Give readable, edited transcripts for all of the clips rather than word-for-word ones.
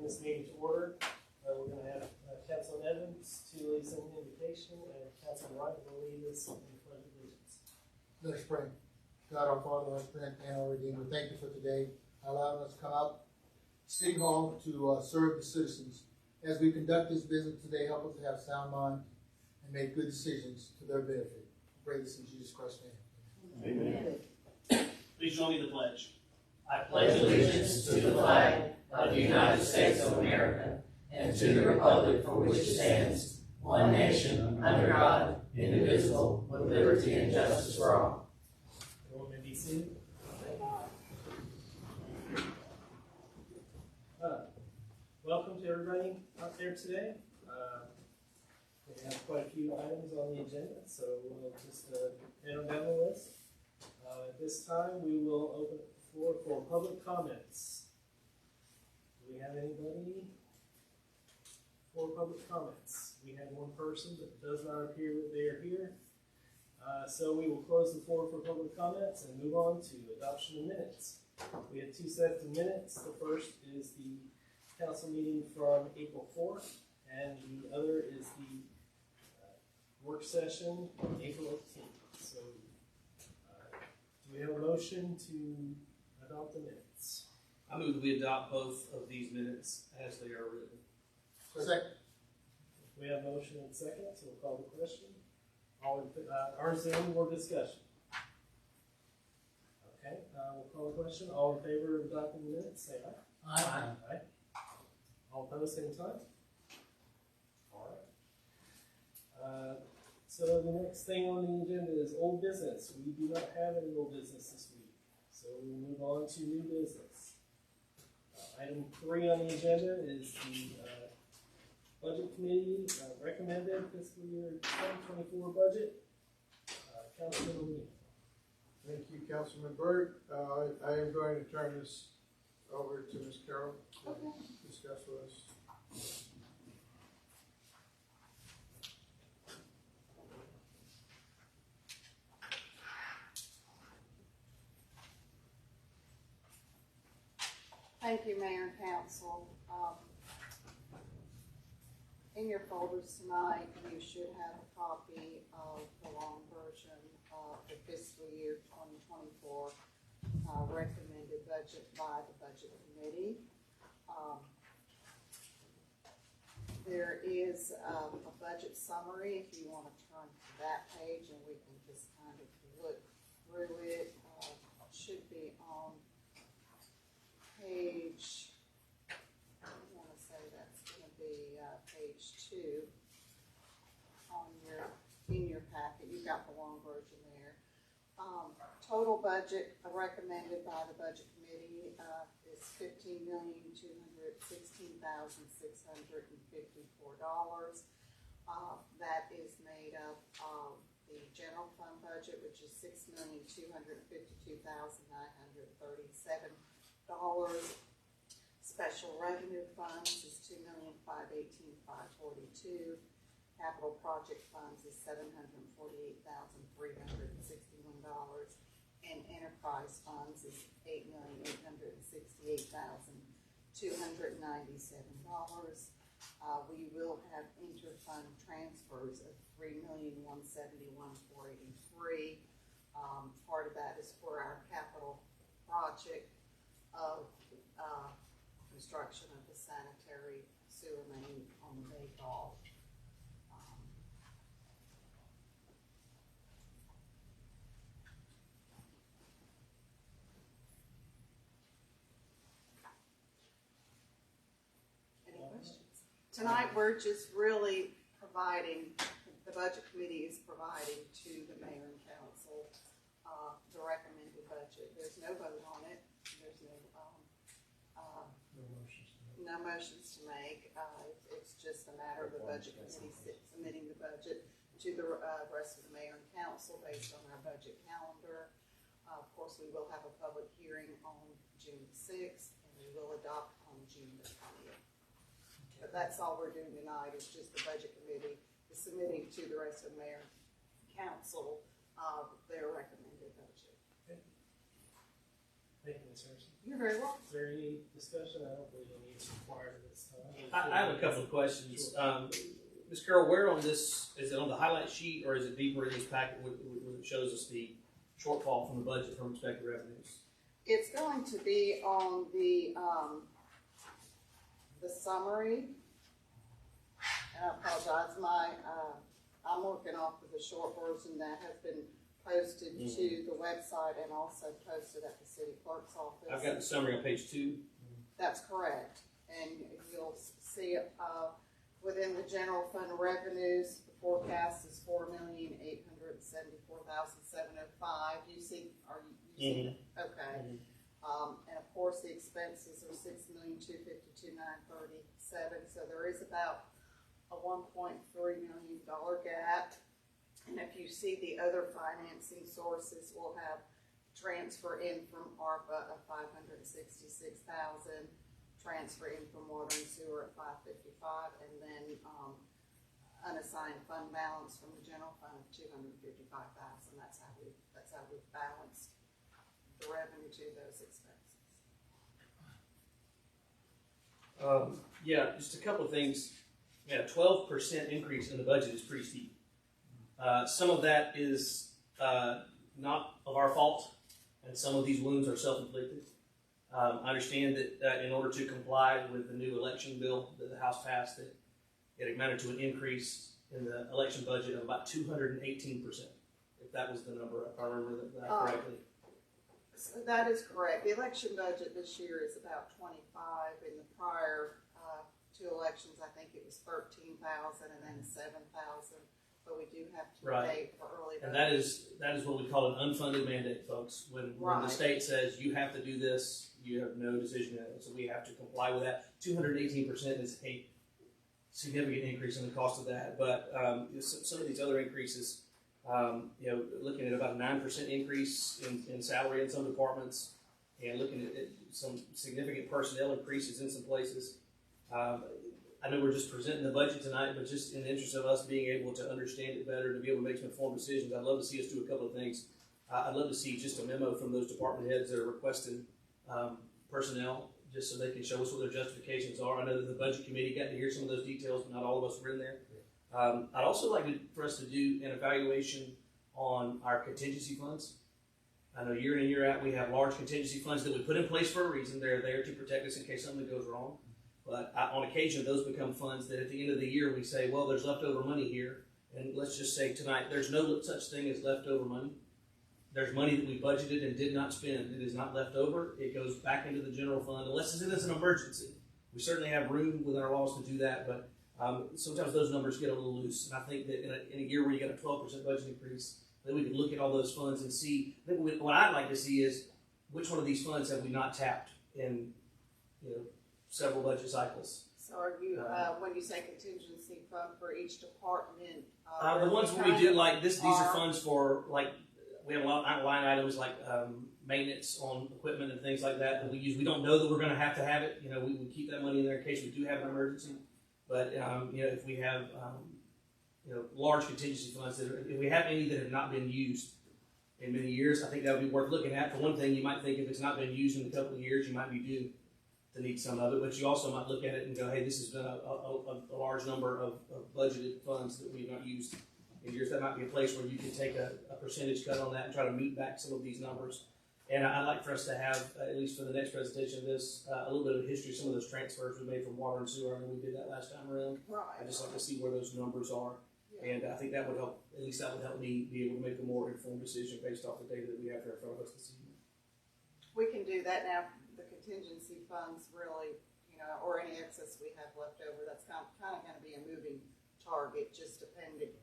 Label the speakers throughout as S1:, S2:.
S1: this meeting to order. We're going to have Councilman Evans to lead us in the invocation, and Councilman Wright will lead us in the pledge of allegiance.
S2: Let us pray. God, our Father, our friend, and our Redeemer, thank you for today, allowing us to come out to City Hall to serve the citizens. As we conduct this business today, help us to have sound mind and make good decisions to their benefit. I pray this in Jesus Christ's name.
S3: Amen.
S1: Please join me in the pledge.
S3: I pledge allegiance to the flag of the United States of America and to the republic for which it stands, one nation, under God, indivisible, with liberty and justice for all.
S1: Everyone may be seated. Welcome to everybody out there today. We have quite a few items on the agenda, so we'll just head on down the list. At this time, we will open the floor for public comments. Do we have anybody for public comments? We have one person that does not appear that they are here. So we will close the floor for public comments and move on to adoption of minutes. We have two sets of minutes. The first is the council meeting from April 4th, and the other is the work session on April 18th. So do we have a motion to adopt the minutes?
S4: I move that we adopt both of these minutes as they are written.
S2: Second.
S1: We have a motion and second, so we'll call the question. Or is there any more discussion? Okay, we'll call the question. All in favor of adopting the minutes, say aye.
S2: Aye.
S1: Aye. All opposed, same sign. All right. So the next thing on the agenda is old business. We do not have any old business this week, so we'll move on to new business. Item 3 on the agenda is the Budget Committee recommended fiscal year 2024 budget. Councilman O'Neill.
S5: Thank you, Councilman Byrd. I am going to turn this over to Ms. Carroll to discuss with us.
S6: Thank you, Mayor and Council. In your folders tonight, you should have a copy of the long version of the fiscal year 2024 recommended budget by the Budget Committee. There is a budget summary if you want to turn to that page, and we can just kind of look through it. It should be on page, I want to say that's going to be page 2 in your packet. You've got the long version there. Total budget recommended by the Budget Committee is $15,216,654. That is made up of the general fund budget, which is $6,252,937. Special revenue funds is $2,518,542. Capital project funds is $748,361, and enterprise funds is $8,868,297. We will have interfund transfers of $3,171,483. Part of that is for our capital project of construction of the sanitary sewer main on the Bay Hall. Any questions? Tonight we're just really providing, the Budget Committee is providing to the Mayor and Council the recommended budget. There's no vote on it. There's no motions to make. It's just a matter of the Budget Committee submitting the budget to the rest of the Mayor and Council based on our budget calendar. Of course, we will have a public hearing on June 6th, and we will adopt on June the 20th. But that's all we're doing tonight is just the Budget Committee is submitting to the rest of the Mayor and Council their recommended budget.
S1: Okay. Thank you, Ms. Harrison.
S6: You're very welcome.
S1: Is there any discussion? I don't believe any is required at this time.
S4: I have a couple of questions. Ms. Carroll, where on this, is it on the highlight sheet or is it deeper in this packet where it shows us the shortfall from the budget from expected revenues?
S6: It's going to be on the summary. And I apologize, I'm working off of the short version that has been posted to the website and also posted at the city clerk's office.
S4: I've got the summary on page 2.
S6: That's correct. And you'll see it, within the general fund revenues, the forecast is $4,874,705. You see, are you seeing it? Okay. And of course, the expenses are $6,252,937. So there is about a $1.3 million gap. And if you see the other financing sources, we'll have transfer in from ARPA of $566,000, transfer in from water and sewer at $555,000, and then unassigned fund balance from the general fund of $255,000. That's how we've balanced the revenue to those expenses.
S4: Yeah, just a couple of things. Yeah, 12% increase in the budget is pretty steep. Some of that is not of our fault, and some of these wounds are self-inflicted. I understand that in order to comply with the new election bill that the House passed, that it amounted to an increase in the election budget of about 218%, if that was the number, if I remember that correctly.
S6: So that is correct. The election budget this year is about 25. In the prior two elections, I think it was 13,000 and then 7,000. But we do have to pay for early voting.
S4: And that is what we call an unfunded mandate, folks. When the state says you have to do this, you have no decision in it. So we have to comply with that. 218% is a significant increase in the cost of that. But some of these other increases, looking at about a 9% increase in salary in some departments, and looking at some significant personnel increases in some places. I know we're just presenting the budget tonight, but just in the interest of us being able to understand it better, to be able to make some informed decisions, I'd love to see us do a couple of things. I'd love to see just a memo from those department heads that are requesting personnel, just so they can show us what their justifications are. I know that the budget committee got to hear some of those details, but not all of us were in there. I'd also like for us to do an evaluation on our contingency funds. I know year in and year out we have large contingency funds that we put in place for a reason. They're there to protect us in case something goes wrong. But on occasion, those become funds that at the end of the year we say, well, there's leftover money here. And let's just say tonight, there's no such thing as leftover money. There's money that we budgeted and did not spend. It is not left over. It goes back into the general fund, unless it is an emergency. We certainly have room within our laws to do that, but sometimes those numbers get a little loose. And I think that in a year where you got a 12% budget increase, then we can look at all those funds and see. I think what I'd like to see is which one of these funds have we not tapped in, several budget cycles.
S6: So are you, when you say contingency fund for each department?
S4: The ones where we do like this, these are funds for like, we have a lot of line items like maintenance on equipment and things like that that we use. We don't know that we're going to have it. We keep that money in there in case we do have an emergency. But if we have large contingency funds, if we have any that have not been used in many years, I think that would be worth looking at. For one thing, you might think if it's not been used in a couple of years, you might be due to need some of it. But you also might look at it and go, hey, this has been a large number of budgeted funds that we've not used in years. That might be a place where you can take a percentage cut on that and try to meet back some of these numbers. And I'd like for us to have, at least for the next presentation of this, a little bit of history, some of those transfers we made from water and sewer. I know we did that last time around.
S6: Right.
S4: I'd just like to see where those numbers are. Yeah. And I think that would help, at least that would help me be able to make a more informed decision based off the data that we have here in front of us this evening.
S6: We can do that now. The contingency funds really, or any excess we have left over, that's kind of going to be a moving target, just depending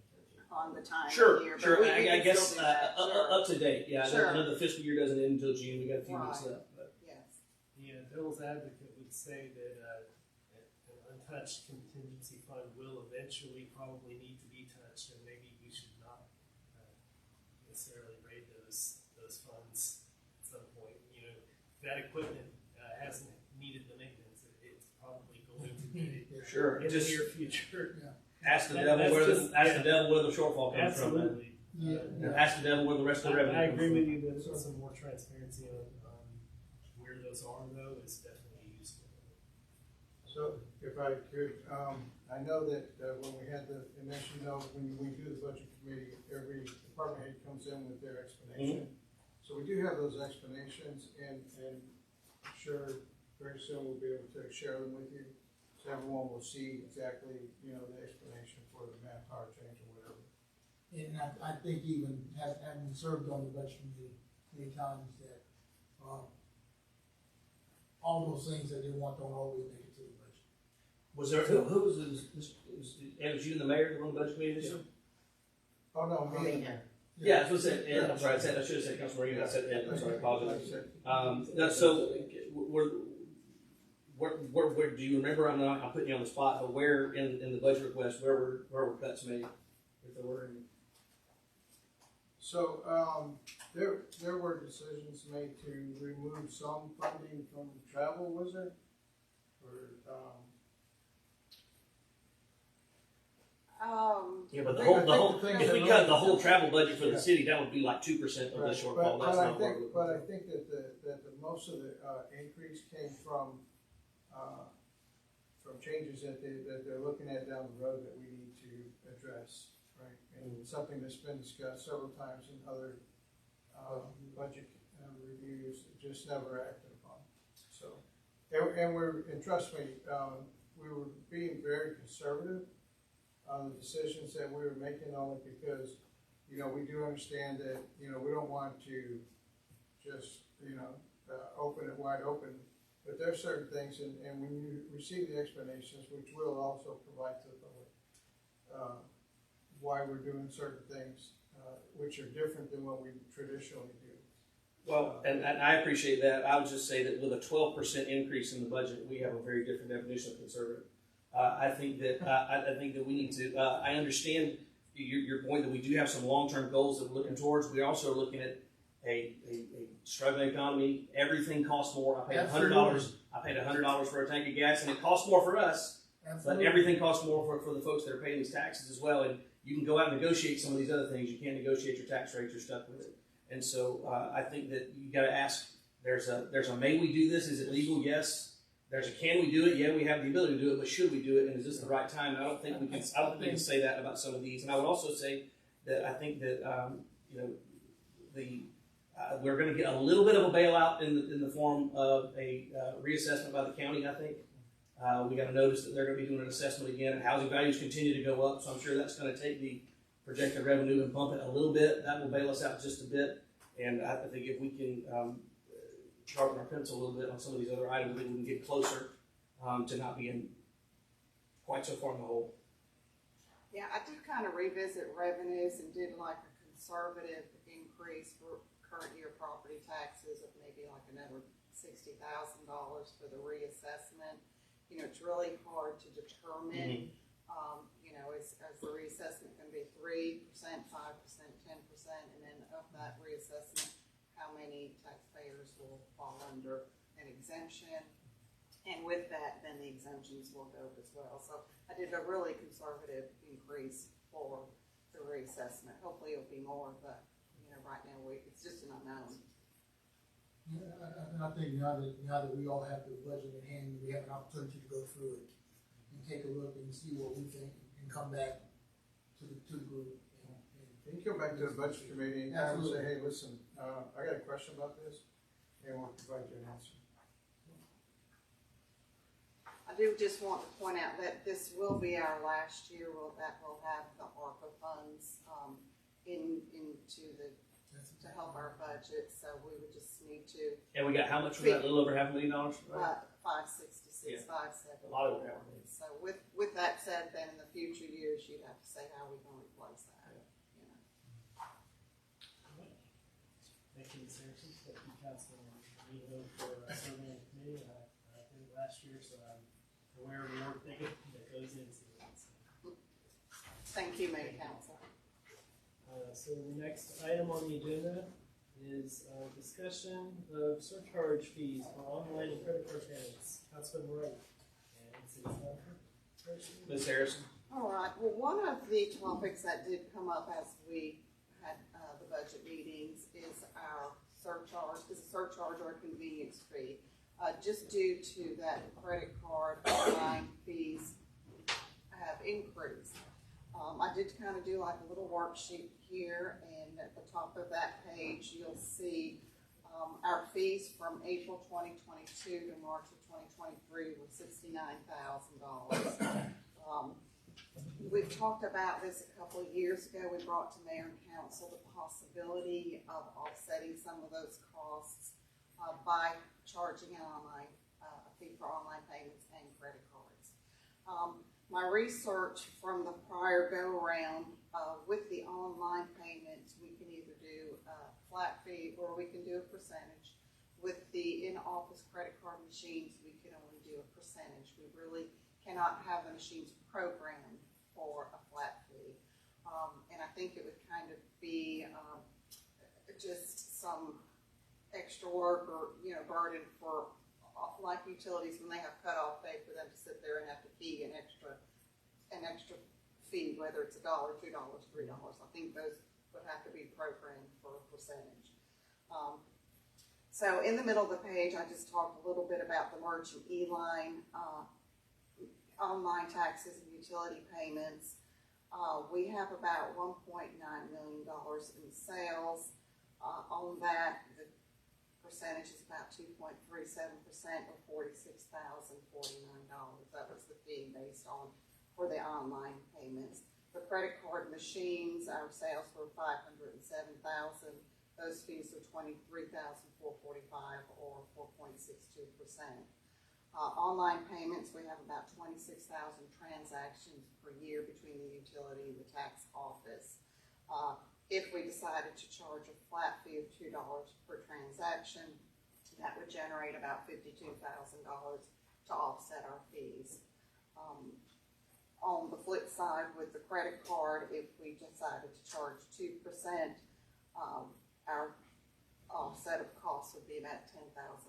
S6: on the time of year.
S4: Sure.
S6: But
S4: I guess
S6: sure.
S4: up to date. Yeah,
S6: sure.
S4: I know the fiscal year doesn't end until June. We got a few weeks left. But.
S6: Yes.
S1: The devil's advocate would say that an untouched contingency fund will eventually probably need to be touched, and maybe we should not necessarily raid those funds at some point. That equipment hasn't needed the maintenance. It's probably going to need it
S4: Sure.
S1: in the near future.
S4: Ask the devil where the shortfall comes from.
S1: Absolutely.
S4: Ask the devil where the rest of the revenue
S1: I
S4: comes
S1: agree
S4: from.
S1: with you that there's some more transparency on where those are though is definitely useful.
S5: So if I could, I know that when we had the, and as you know, when we do the budget committee, every department head comes in with their explanation. So we do have those explanations, and I'm sure very soon we'll be able to share them with you. So everyone will see exactly, the explanation for the manpower change or whatever.
S2: And I think even having served on the budget committee many times that, all those things that they want don't always make it to the budget.
S4: Was there, who was this, it was you and the mayor that run the budget committee this year?
S5: Oh, no, me.
S4: Yeah, that's what I said, Ed, I'm sorry, I should have said Councilman Reed, I said Ed, I'm sorry, I apologize. So, where, do you remember, I'm putting you on the spot, but where in the budget request, where were cuts made, if there were any?
S5: So, there were decisions made to remove some funding from travel, was there?
S4: Yeah, but
S5: I think the thing
S4: if we
S5: that
S4: cut the
S5: really-
S4: whole travel budget for the city, that would be like 2% of the
S5: Right,
S4: shortfall,
S5: but
S4: that's
S5: I
S4: not what
S5: think, but I think that the most of the, increase came from changes that they're looking at down the road that we need to address, right? And something that's been discussed several times in other, budget reviews, just never acted upon, so. And trust me, we were being very conservative on the decisions that we were making only because, we do understand that, we don't want to just, open it wide open. But there are certain things, and when you receive the explanations, which we'll also provide to the public, why we're doing certain things, which are different than what we traditionally do.
S4: Well, and I appreciate that. I would just say that with a 12% increase in the budget, we have a very different definition of conservative. I think that we need to. I understand your point that we do have some long-term goals that we're looking towards. We're also looking at a struggling economy. Everything costs more. I paid $100. I paid $100 for a tank of gas, and it costs more for us.
S2: Absolutely.
S4: But everything costs more for the folks that are paying these taxes as well. And you can go out and negotiate some of these other things. You can't negotiate your tax rates. You're stuck with it. And so I think that you got to ask. There's a may we do this? Is it legal? Yes. There's a can we do it? Yeah, we have the ability to do it, but should we do it? And is this the right time? And I don't think we can. I don't think we can say that about some of these. And I would also say that I think that we're going to get a little bit of a bailout in the form of a reassessment by the county. I think we got to notice that they're going to be doing an assessment again, and housing values continue to go up. So I'm sure that's going to take the projected revenue and bump it a little bit. That will bail us out just a bit. And I think if we can sharpen our pencil a little bit on some of these other items, then we can get closer to not being quite so far in the hole.
S6: Yeah, I did kind of revisit revenues and did like a conservative increase for current year property taxes of maybe like another $60,000 for the reassessment. It's really hard to determine, is the reassessment going to be 3%, 5%, 10%, and then of that reassessment, how many taxpayers will fall under an exemption? And with that, then the exemptions will go as well. So I did a really conservative increase for the reassessment. Hopefully it'll be more, but right now it's just an unknown.
S2: Yeah, I think now that we all have the budget at hand, we have an opportunity to go through it and take a look and see what we think and come back to the group.
S5: You can come back to the budget committee and say, hey, listen, I got a question about this, and we'll provide you an answer.
S6: I do just want to point out that this will be our last year that we'll have the ARPA funds to help our budget, so we would just need to.
S4: And we got how much for that? A little over $500,000, right?
S6: 566,
S4: Yeah.
S6: 570.
S4: A lot of it.
S6: So with that said, then in the future years, you'd have to say how we're going to replace that.
S1: Thank you, Ms. Harrison. Thank you, Councilman Reed, for serving on the committee. I did it last year, so I'm aware of the work that goes into it. So.
S6: Thank you, Mayor Council.
S1: So the next item on the agenda is discussion of surcharge fees for online and credit card payments. Councilman Wright and City Manager.
S4: Ms. Harrison.
S6: All right. Well, one of the topics that did come up as we had the budget meetings is our surcharge, is a surcharge or a convenience fee, just due to that credit card online fees have increased. I did kind of do like a little worksheet here, and at the top of that page, you'll see our fees from April 2022 to March of 2023 were $69,000. We've talked about this a couple of years ago. We brought to Mayor and Council the possibility of offsetting some of those costs by charging an online fee for online payments and credit cards. My research from the prior go-around with the online payments, we can either do a flat fee or we can do a percentage. With the in-office credit card machines, we can only do a percentage. We really cannot have the machines programmed for a flat fee. And I think it would kind of be just some extra work or, burden for like utilities when they have cutoff date for them to sit there and have to key an extra fee, whether it's $1, $2, $3. I think those would have to be programmed for a percentage. So in the middle of the page, I just talked a little bit about the merchant e-line, online taxes and utility payments. We have about $1.9 million in sales. On that, the percentage is about 2.37% or $46,049. That was the fee based on for the online payments. The credit card machines, our sales were $507,000. Those fees are $23,445 or 4.62%. Online payments, we have about 26,000 transactions per year between the utility and the tax office. If we decided to charge a flat fee of $2 per transaction, that would generate about $52,000 to offset our fees. On the flip side, with the credit card, if we decided to charge 2%, our offset of costs would be about $10,145.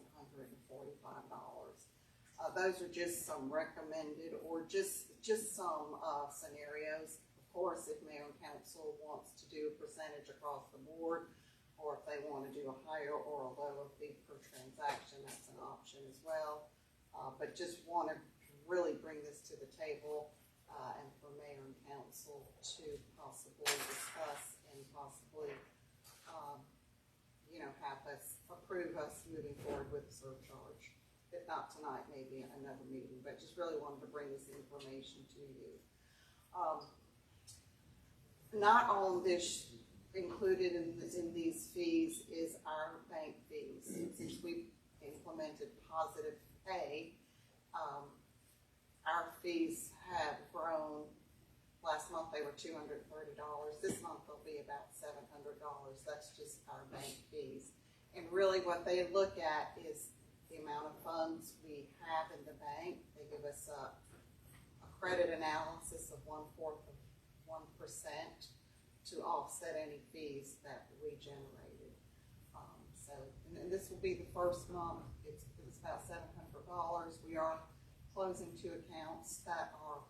S6: Those are just some recommended or just some scenarios. Of course, if Mayor and Council wants to do a percentage across the board, or if they want to do a higher or a lower fee per transaction, that's an option as well. But just want to really bring this to the table and for Mayor and Council to possibly discuss and possibly, have us approve us moving forward with the surcharge. If not tonight, maybe another meeting, but just really wanted to bring this information to you. Not all of this included in these fees is our bank fees. Since we've implemented Positive Pay, our fees have grown. Last month they were $230. This month they'll be about $700. That's just our bank fees. And really what they look at is the amount of funds we have in the bank. They give us a credit analysis of 1/4 of 1% to offset any fees that we generated. And this will be the first month. It's about $700. We are closing 2 accounts that are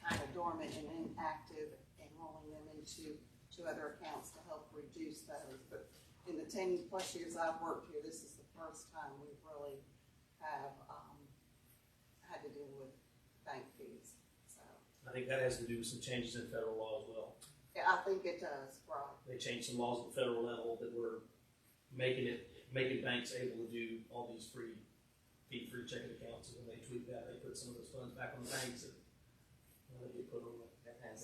S6: kind of dormant and inactive and rolling them into 2 other accounts to help reduce those. But in the 10+ years I've worked here, this is the first time we really have had to deal with bank fees. So
S4: I think that has to do with some changes in federal law as well.
S6: yeah, I think it does, right?
S4: They changed some laws at the federal level that were making banks able to do all these fee-free checking accounts. And when they tweak that, they put some of those funds back on the banks and they get put on the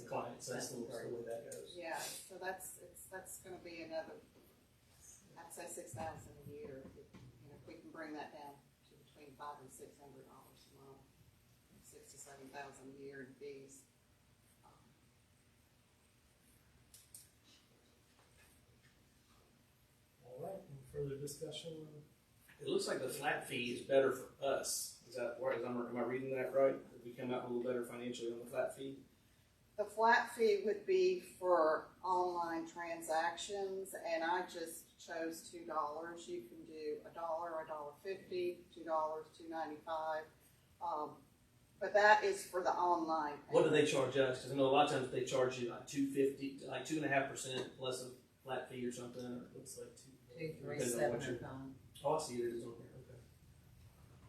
S4: clients. That's the way that goes.
S6: Yeah, so that's going to be another, I'd say $6,000 a year. If we can bring that down to between $500 and $600 a month, $6,000 to $7,000 a year in fees.
S1: All right, any further discussion?
S4: It looks like the flat fee is better for us. Is that right? Am I reading that right? Did we come out a little better financially on the flat fee?
S6: The flat fee would be for online transactions, and I just chose $2. You can do $1, $1.50, $2, $2.95. But that is for the online payment.
S4: What do they charge us? Because I know a lot of times they charge you like $2.50, like 2.5% plus a flat fee or something. Or it looks like Depends on what you're- Oh, I see it is on here, okay.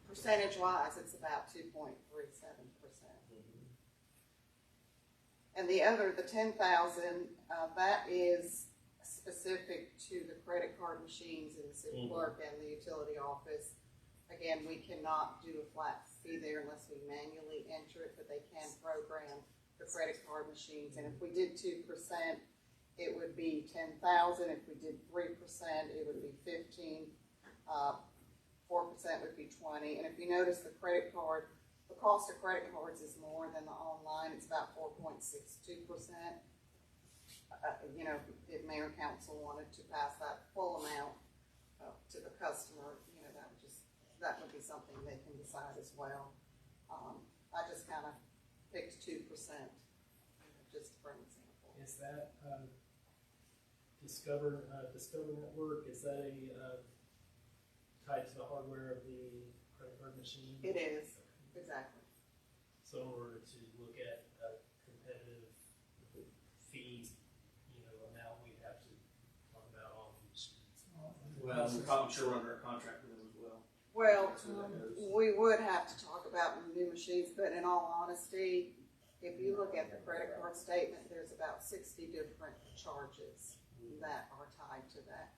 S6: Percentage wise, it's about 2.37%. And the other, the 10,000, that is specific to the credit card machines in the city clerk and the utility office. Again, we cannot do a flat fee there unless we manually enter it, but they can program the credit card machines. And if we did 2%, it would be 10,000. If we did 3%, it would be 15. 4% would be 20. And if you notice the credit card, the cost of credit cards is more than the online. It's about 4.62%. You know, if mayor and council wanted to pass that full amount to the customer, you know, that would be something they can decide as well. I just kind of picked 2%, just for an example.
S1: Is that Discover Network? Is that tied to the hardware of the credit card machine?
S6: It is, exactly.
S1: So in order to look at a competitive fee, you know, amount, we'd have to talk about all the machines.
S4: Well, I'm sure we're under a contract with them as well.
S6: Well,
S4: So that goes.
S6: we would have to talk about new machines, but in all honesty, if you look at the credit card statement, there's about 60 different charges that are tied to that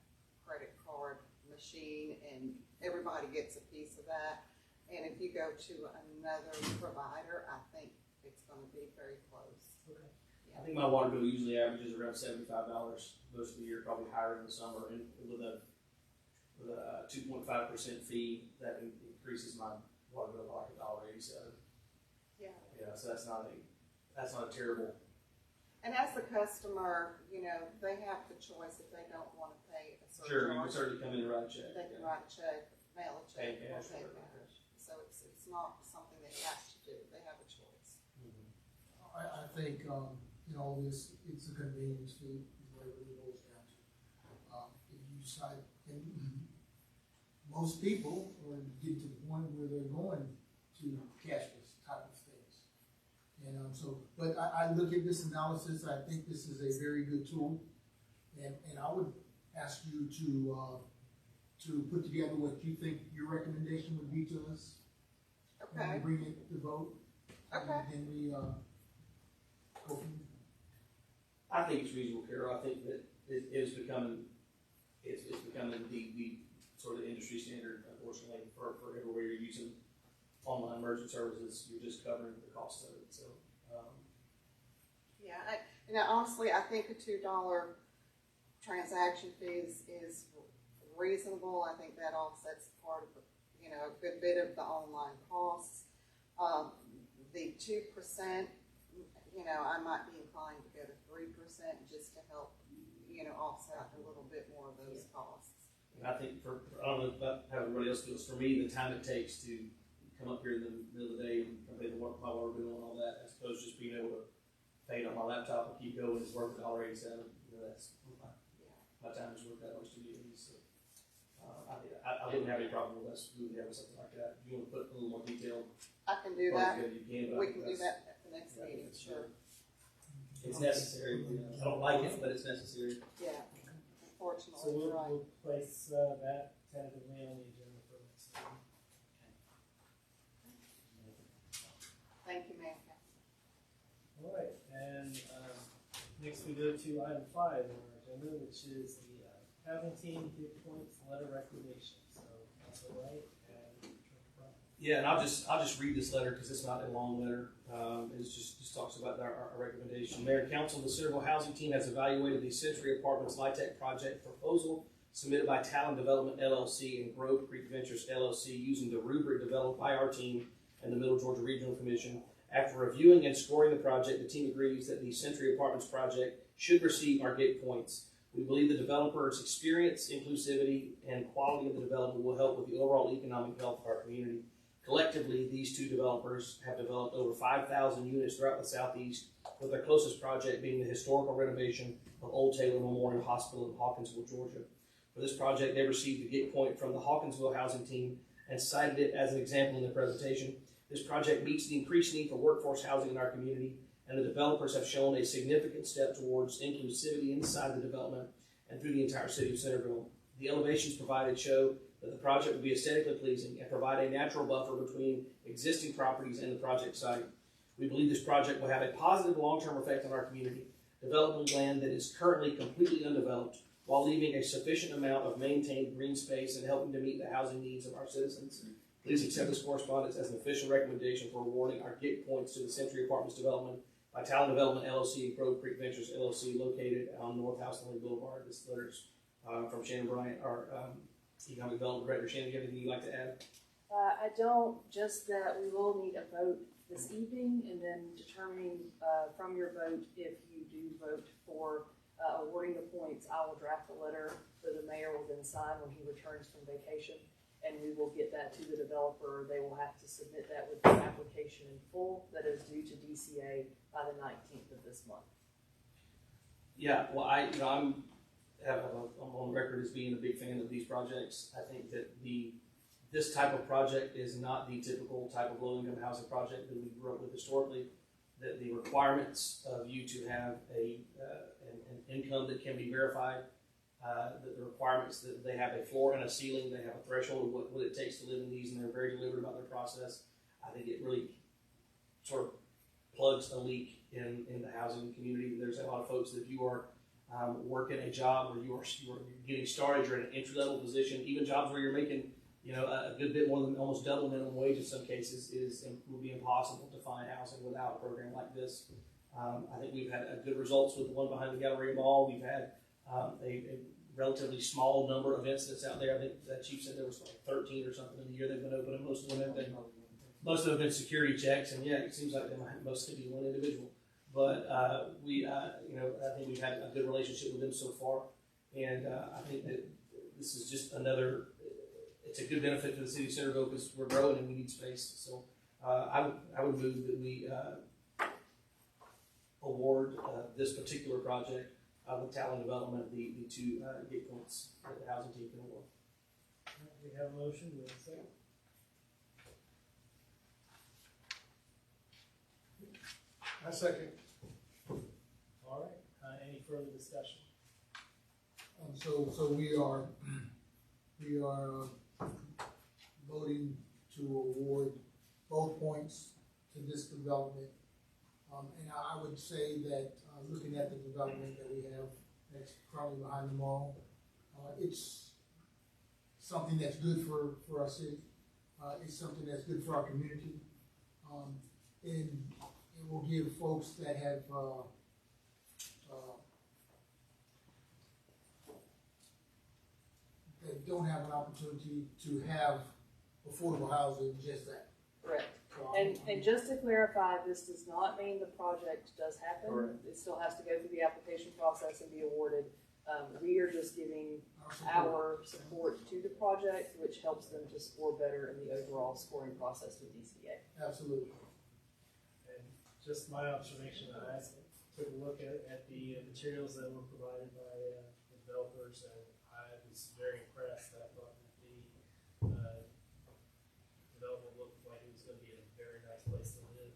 S6: credit card machine, and everybody gets a piece of that. And if you go to another provider, I think it's going to be very close.
S1: Okay.
S4: I think my water bill usually averages around $75 most of the year, probably higher in the summer, and with a 2.5% fee, that increases my water bill by like $1.87.
S6: Yeah.
S4: Yeah, so that's not a terrible.
S6: And as the customer, you know, they have the choice if they don't want to pay a
S4: Sure, you can
S6: surcharge.
S4: certainly come in and write a check.
S6: They can write a check, mail a check,
S4: Pay
S6: or
S4: cash,
S6: pay
S4: whatever.
S6: cash. So it's not something they have to do. They have a choice.
S2: I think, in all this, it's a convenience fee, is what it really boils down to. If you decide, and most people are getting to the point where they're going to cashless type of things. And, but I look at this analysis, I think this is a very good tool. And I would ask you to put together what you think your recommendation would be to us.
S6: Okay.
S2: And bring it to vote.
S6: Okay.
S2: And then we, go from
S4: I think it's reasonable, Carol. I think that it's becoming the sort of industry standard, unfortunately, for everywhere you're using online merchant services. You're just covering the cost of it. So,
S6: Yeah, you know, honestly, I think a $2 transaction fee is reasonable. I think that offsets part of the, you know, a good bit of the online costs. The 2%, you know, I might be inclined to go to 3% just to help, you know, offset a little bit more of those costs.
S4: and I think I don't know about how everybody else feels. For me, the time it takes to come up here in the middle of the day and pay my water bill and all that, as opposed to just being able to pay it on my laptop and keep going, is worth $1.87. You know, that's my time is worth that much to me. So, I wouldn't have any problem with us moving having something like that. If you want to put a little more detail,
S6: I can do that.
S4: you can. But
S6: We can do that at the next meeting, sure.
S4: It's necessary. You know. I don't like it, but it's necessary.
S6: Yeah,
S1: So
S6: unfortunately, you're right.
S1: we'll place that tentatively on the agenda for next meeting.
S6: Thank you, ma'am.
S1: All right, and next we go to item 5 on our agenda, which is the housing team Good Points letter recommendation. So that's all right. And
S4: Yeah, and I'll just read this letter because it's not a long letter. It just talks about our recommendation. Mayor and Council, the Centerville Housing Team has evaluated the Century Apartments LIHTC project proposal submitted by Talent Development LLC and Grove Creek Ventures LLC using the rubric developed by our team and the Middle Georgia Regional Commission. After reviewing and scoring the project, the team agrees that the Century Apartments project should receive our GATE points. We believe the developer's experience, inclusivity, and quality of the development will help with the overall economic health of our community. Collectively, these two developers have developed over 5,000 units throughout the Southeast, with their closest project being the historical renovation of Old Taylor Memorial Hospital in Hawkinsville, Georgia. For this project, they received the GATE point from the Hawkinsville Housing Team and cited it as an example in their presentation. This project meets the increased need for workforce housing in our community, and the developers have shown a significant step towards inclusivity inside the development and through the entire city of Centerville. The elevations provided show that the project will be aesthetically pleasing and provide a natural buffer between existing properties and the project site. We believe this project will have a positive long-term effect on our community, developing land that is currently completely undeveloped while leaving a sufficient amount of maintained green space and helping to meet the housing needs of our citizens. Please accept this correspondence as an official recommendation for awarding our GIG points to the Century Apartments Development by Talon Development LLC and Grove Creek Ventures LLC located on North House Lane Boulevard. This letter's from Shannon Bryant, our Economic Development Director. Shannon, do you have anything you'd like to add?
S7: I don't, just that we will need a vote this evening, and then determining from your vote, if you do vote for awarding the points, I will draft a letter that the mayor will then sign when he returns from vacation, and we will get that to the developer. They will have to submit that with the application in full that is due to DCA by the 19th of this month.
S4: Yeah, well, I'm on record as being a big fan of these projects. I think that this type of project is not the typical type of low-income housing project that we grew up with historically. That the requirements of you to have an income that can be verified, the requirements that they have a floor and a ceiling, they have a threshold of what it takes to live in these, and they're very deliberate about their process. I think it really sort of plugs a leak in the housing community. There's a lot of folks that if you are working a job where you're getting started, you're in an entry-level position, even jobs where you're making a good bit more than almost double minimum wage in some cases will be impossible to find housing without a program like this. I think we've had good results with the one behind the Galleria Mall. We've had a relatively small number of incidents out there. I think the chief said there was like 13 or something in the year they've been open, and most of them have been security checks, and yeah, it seems like they might mostly be one individual. But I think we've had a good relationship with them so far, and I think that this is just it's a good benefit to the city of Centerville because we're growing and we need space. So I would move that we award this particular project with Talon Development the 2 GIG points that the housing team can award.
S1: We have a motion, we have a second.
S5: I second.
S1: All right, any further discussion?
S2: So we are voting to award both points to this development. And I would say that, looking at the development that we have that's currently behind the mall, it's something that's good for our city. It's something that's good for our community. And it will give folks that have, that don't have an opportunity to have affordable housing, just that.
S7: Correct.
S2: So
S7: And just to clarify, this does not mean the project does happen.
S4: Correct.
S7: It still has to go through the application process and be awarded. We are just giving
S2: our support.
S7: our support to the project, which helps them to score better in the overall scoring process with DCA.
S2: Absolutely.
S1: And just my observation, I took a look at the materials that were provided by the developers, and I was very impressed. I thought that the development looked like it was going to be a very nice place to live.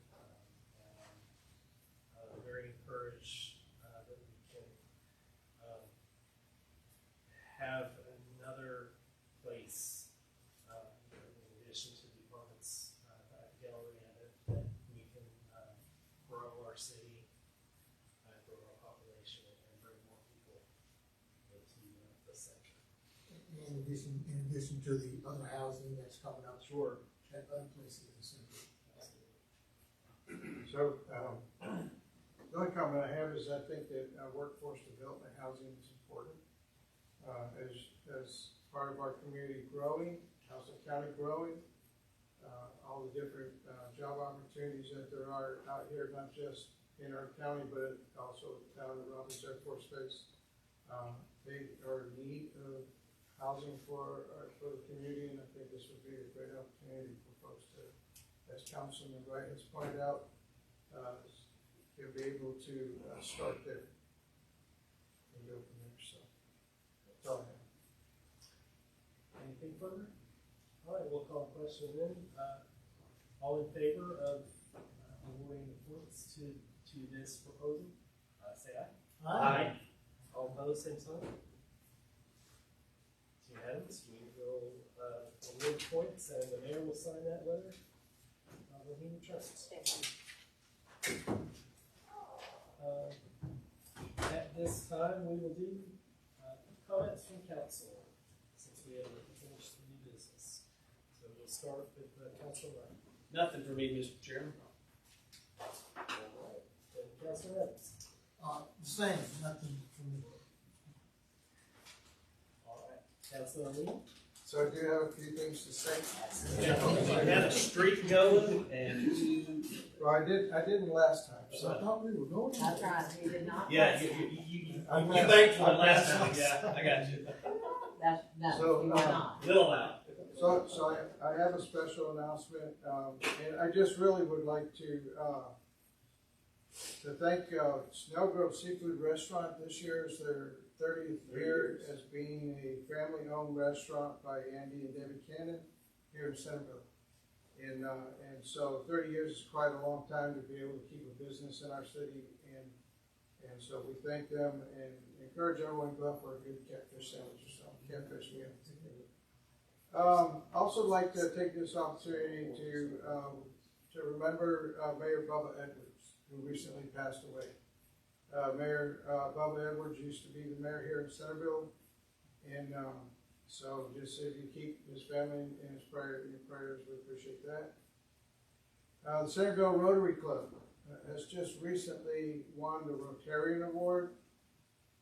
S1: Very encouraged that we can have another place in addition to the apartments at Galleria that we can grow our city, grow our population, and bring more people into the center.
S2: In addition to the other housing that's coming up
S1: Sure.
S2: at other places in the city.
S5: So, the only comment I have is I think that workforce development housing is important. As part of our community growing, Houston County growing, all the different job opportunities that there are out here, not just in our county, but also down in Robbins Air Force Base. They are in need of housing for the community, and I think this would be a great opportunity for folks to, as Councilman Wright has pointed out, to be able to start there and go from there. So that's all I have.
S1: Anything further? All right, we'll call a question then. All in favor of awarding the points to this proposal, say aye.
S4: Aye.
S1: All opposed, same sign. And we will award points, and the mayor will sign that letter when he returns. At this time, we will do comments from council, since we have finished the new business. So we'll start with Council Ryan.
S4: Nothing for me, Mr. Chairman.
S1: All right, and Council Evans.
S2: Same, nothing from me.
S1: All right, Council Lee.
S5: So I do have a few things to say.
S4: We had a streak going, and
S5: Well, I didn't last time,
S2: So I
S5: so.
S2: thought we were going.
S3: That's right, he did not.
S4: yeah,
S3: pass
S4: you
S3: that.
S4: banked for it last time. Yeah, I got you.
S3: That's, no,
S5: So,
S3: you did not.
S4: Little loud.
S5: So I have a special announcement, and I just really would like to thank Snell Grove Seafood Restaurant. This year is their 30th year as being a family-owned restaurant by Andy and Debbie Cannon here in Centerville. And so 30 years is quite a long time to be able to keep a business in our city, and so we thank them and encourage everyone to go out for a good catfish sandwich or something, catfish meal. Also like to take this opportunity to remember Mayor Bubba Edwards, who recently passed away. Mayor Bubba Edwards used to be the mayor here in Centerville, and so just if you keep his family in your prayers, we appreciate that. The Centerville Rotary Club has just recently won the Rotarian Award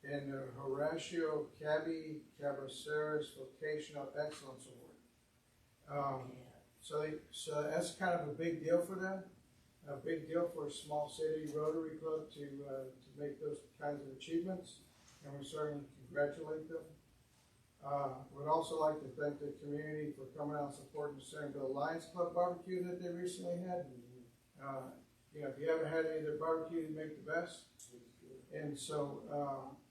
S5: and the Horatio Cabby Cabraceras Vocational Excellence Award. So that's kind of a big deal for them, a big deal for a small city Rotary Club to make those kinds of achievements, and we certainly congratulate them. Would also like to thank the community for coming out and supporting the Centerville Lions Club barbecue that they recently had. If you haven't had any of their barbecue, you make the best. And so,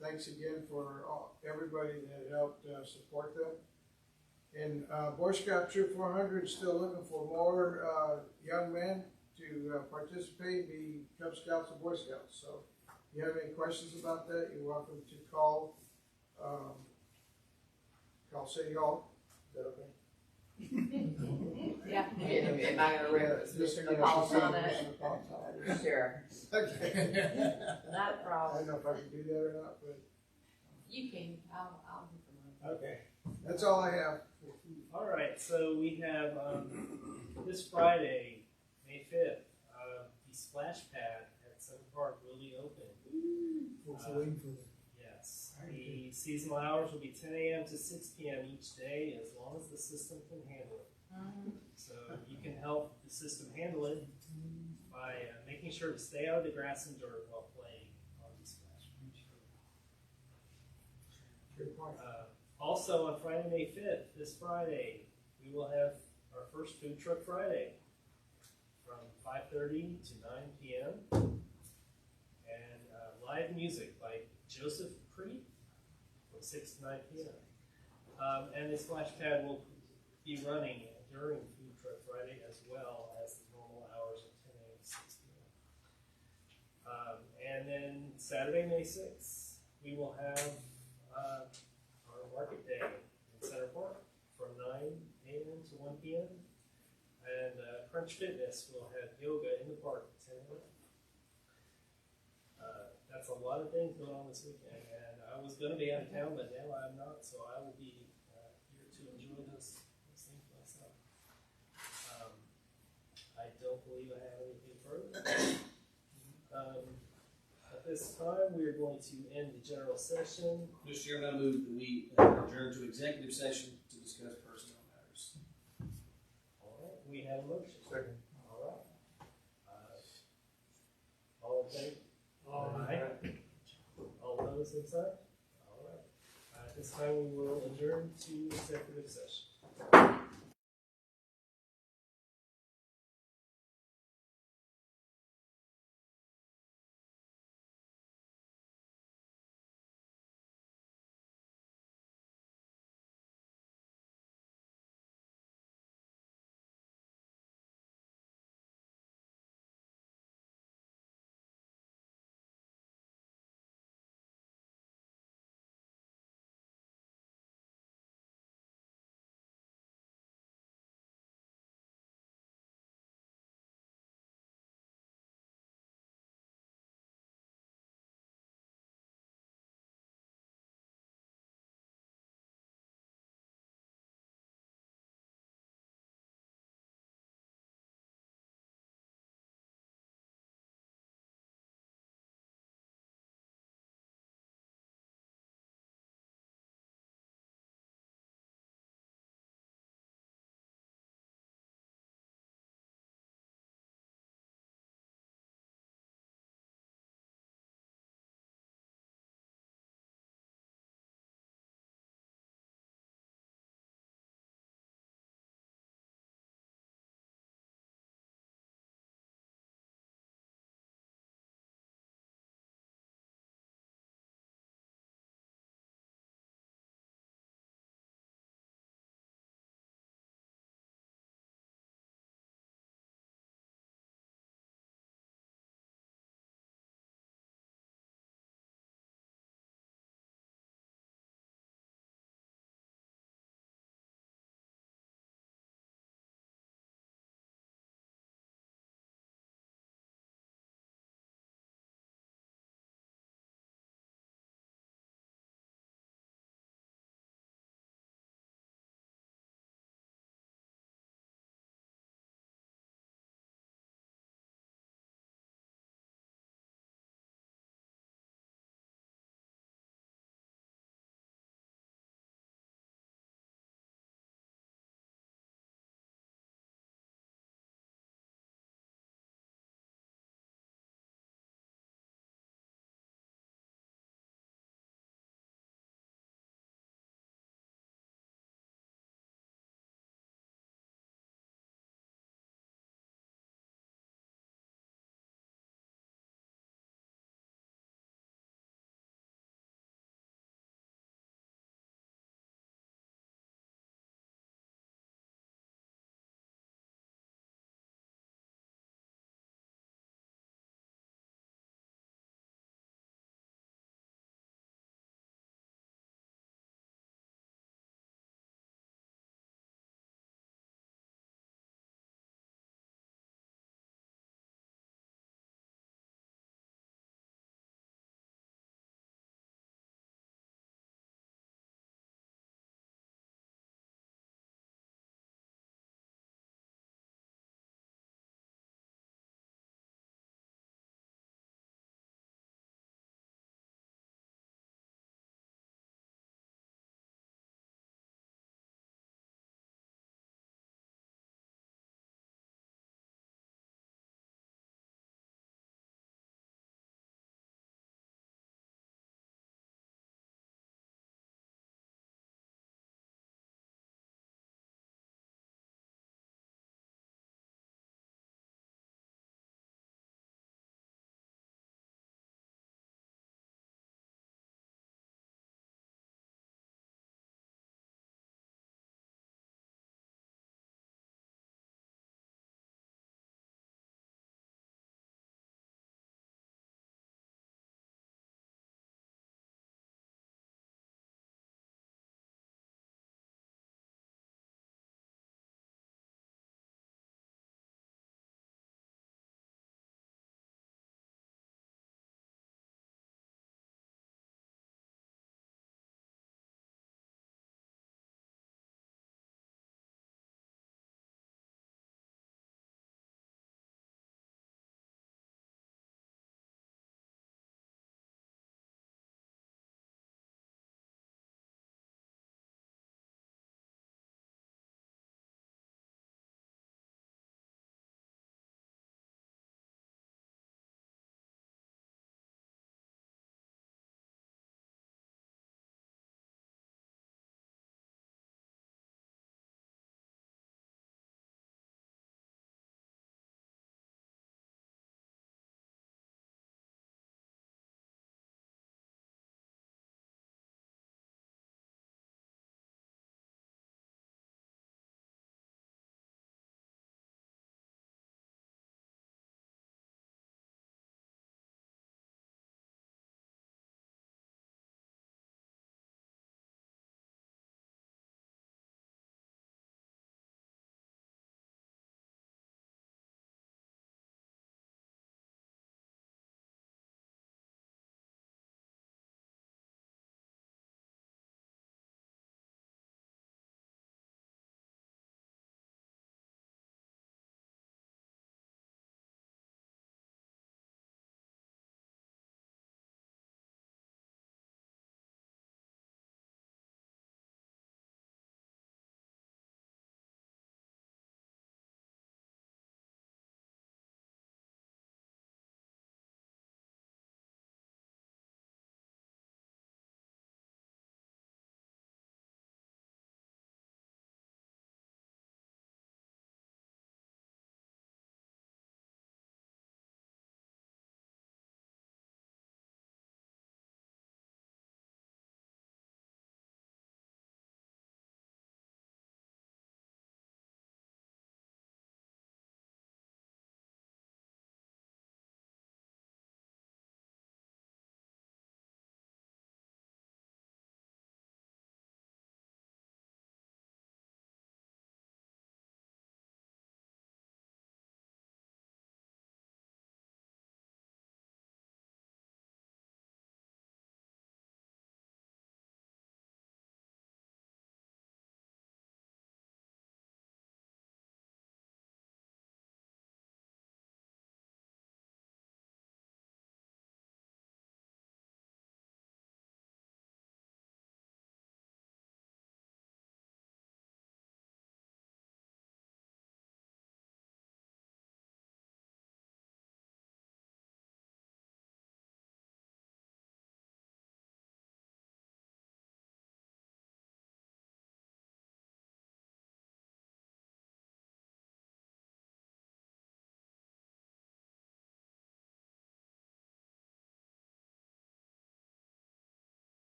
S5: thanks again for everybody that helped support them. And Boy Scout Troop 400 is still looking for more young men to participate, be Cub Scouts and Boy Scouts. So, if you have any questions about that, you're welcome to call City Hall. Is that okay?
S3: Yeah, am I gonna read Mr. Napolis on it? Sure,
S5: Okay.
S3: not a
S5: I
S3: problem.
S5: don't know if I can do that or not, but
S3: You can, I'll do for
S5: okay. That's all I have.
S1: All right, so we have this Friday, May 5th, the splash pad at Center Park will be open.
S2: Folks are waiting for them.
S1: Yes, the seasonal hours will be 10 a.m. to 6 p.m. each day, as long as the system can handle it. So you can help the system handle it by making sure to stay out of the grass and dirt while playing on the splash pad.
S5: Good point.
S1: Also on Friday, May 5th, this Friday, we will have our first Food Truck Friday from 5:30 to 9 p.m. and live music by Joseph Crete from 6 to 9 p.m. And the splash pad will be running during Food Truck Friday as well as the normal hours of 10 a.m. to 6 p.m. And then Saturday, May 6th, we will have our Market Day in Center Park from 9 a.m. to 1 p.m. And Crunch Fitness will have yoga in the park at 10 a.m. That's a lot of things going on this weekend, and I was going to be out of town, but now I'm not, so I will be here to enjoy those things myself. I don't believe I have anything further. At this time, we are going to end the general session.
S4: Mr. Chairman, I move that we adjourn to executive session to discuss personnel matters.
S1: All right, we have a motion.
S5: Second.
S1: All right. All in favor? Aye. All opposed, same sign? All right. At this time, we will adjourn to executive session.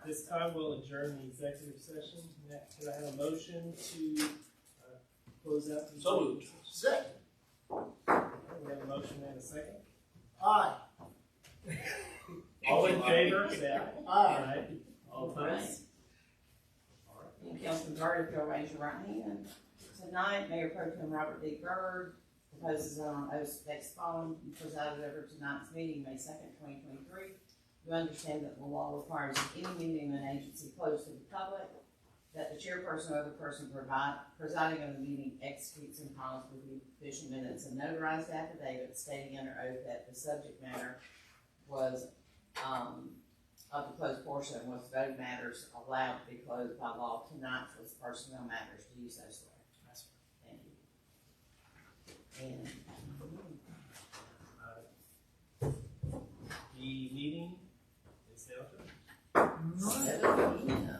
S1: This time we'll adjourn the executive session. Next, can I have a motion to close out the
S4: So moved.
S2: Second.
S1: We have a motion and a second.
S2: Aye.
S1: All in favor, say aye.
S2: Aye.
S1: All opposed?
S3: And Councilman Carter, if you'll raise your right hand. Tonight, Mayor Pro Tem Robert D. Byrd proposes on oath next phone. You presided over tonight's meeting, May 2nd, 2023. You understand that the law requires that any meeting of an agency closed to the public, that the chairperson or other person presiding over the meeting executes and files with the official minutes and notarized affidavit stating under oath that the subject matter was of the closed portion was voting matters allowed to be closed by law. Tonight was personnel matters. Do you so swear?
S4: Yes.
S3: Thank you. And
S1: The meeting is now adjourned.
S3: 7 p.m.